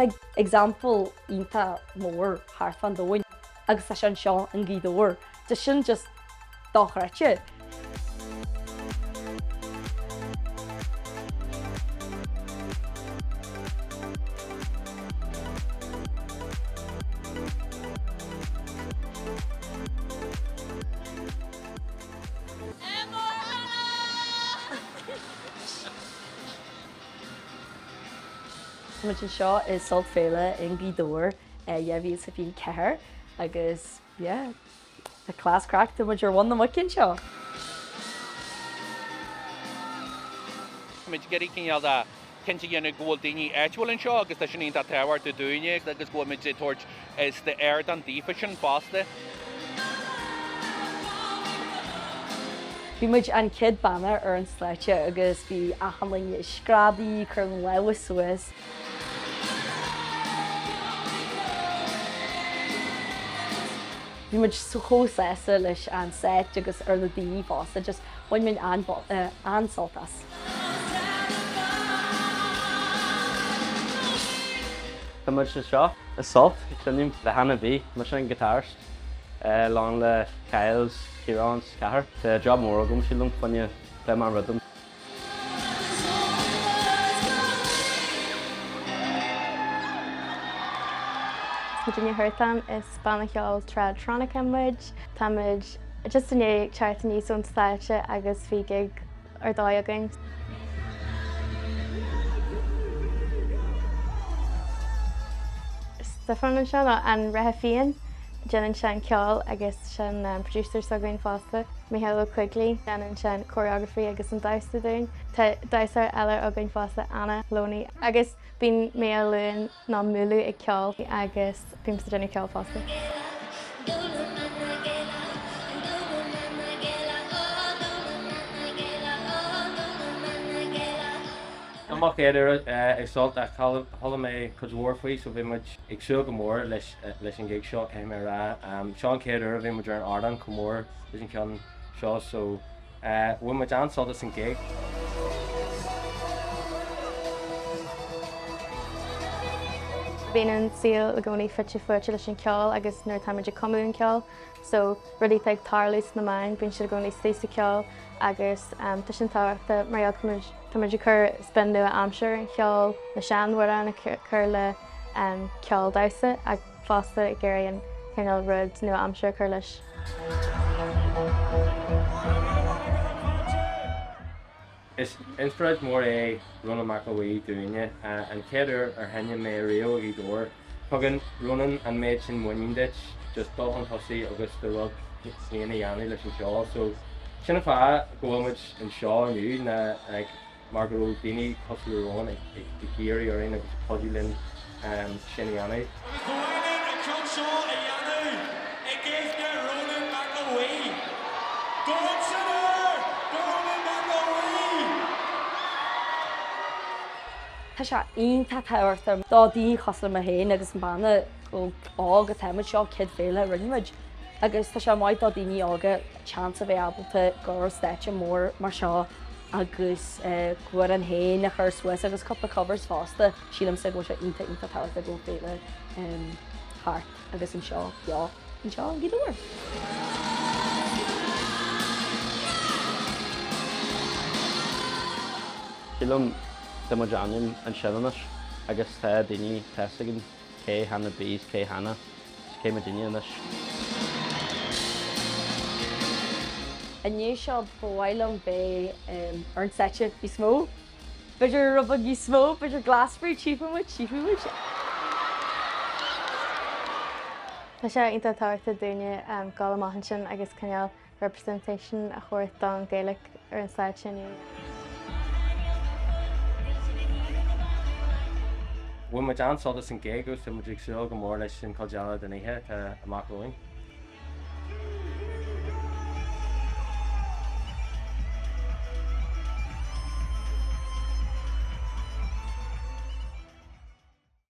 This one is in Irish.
Tá example ínta mór Huartán duine agus tá sin seo an gcídóir. Tá sin just dáchreite. Muid seo is Sult bhféile in gcídóir dheimhí sa bhí ceathar agus a clás crack do muid ar bhain na mucin seo. Muid geirí cinneal a cinnte dhéanana ggóil daoine áitiúla seo agus tá sin ionta thabhairt do duine agus ggóil muid tuairt is de ardán dífa sin fásta. Bhí muid an cid banna ar an sléite agus bhí achanlainn scradaí chur an leabhas suas. Bhí muid chósása leis an set agus ar na daoine fásta, just bhain muid ansoltas. Tá muid seo is Sult, tunim le hana bhí, mar sin guitarist, lán le ceoils, círáns, cethar. Tá job mór agam sílim fanne le mar rhythm. Duine Huartán is Mheall trád trónacha muid, tá muid just in éag teart níos ón stáilte agus bhí gig ar dá againn. Stefan an seo an ratha fion, Jeanann sin ceoil agus sin producer sagainn fásta, Mheall chuaigh, Jeanann sin choreography agus an daista dún, tá daisar eile againn fásta Anna Loney agus bín Mheall luin ná múlú ag ceoil agus bím sa déanú ceoil fásta. Amach éidir ag Sult a chola mé chud mhór faoi, so bhí muid ag siúil go mór leis an gig seo céim ar rá. Seán céidir a bhí muid ar an ardán go mór leis an ceann seo, so bhfuil muid an Sultas an gig. Bhíonn an síl a gcónaí fitte fuirte leis an ceoil agus nuair tá muid cumú an ceoil, so rudí ag tarlús na main, bíonn siad a gcónaí slíos ceoil agus tá sin táhachtta mar tá muid chur spin nua amsir an ceoil na seanmhara na chur le ceoil dása ag fásta ag géiríonn cinneal rud nua amsir chur leis. Is inspired mór é runna macaí duine an céidir ar henne mé rio í dóir. Thugann runnan an méid sin muindeit just dul an thosaí agus do rud sníana dhéanana leis an seo, so sinna fá gomuid an seo aniu na mar go raibh daoine cosúrán ag géirí ar agus podúlinn sin dhéanana. Tá sé ionta thabhairt dá daoine chosla a héin agus an banna ó ága táid seo cid bhféile rinnemuid. Agus tá sé maiid dá daoine ága chance a bheith abalta gur stáite mór mar seo agus cuair an héin a chur suas agus coppla covers fásta sílam sa go se ionta thabhairt a go bhféile Huart agus an seo an seo an gcídóir. Sílam tá muid anim an seanas agus tá daoine testagan cé hana bís cé hana cé me daoine anis. Aníos seo bhhailm bé ar an sete bhí smó. Beidir rubba í smó, beidir glasbrí tífamuid. Tá sé ionta táhachtta duine gála maihan sin agus cinneal representation a Huartán Ghaeltacht ar an sláid sin. Bhfuil muid an Sultas an gig agus tá muid ag siúil go mór leis sin coideala den ihe amach roin.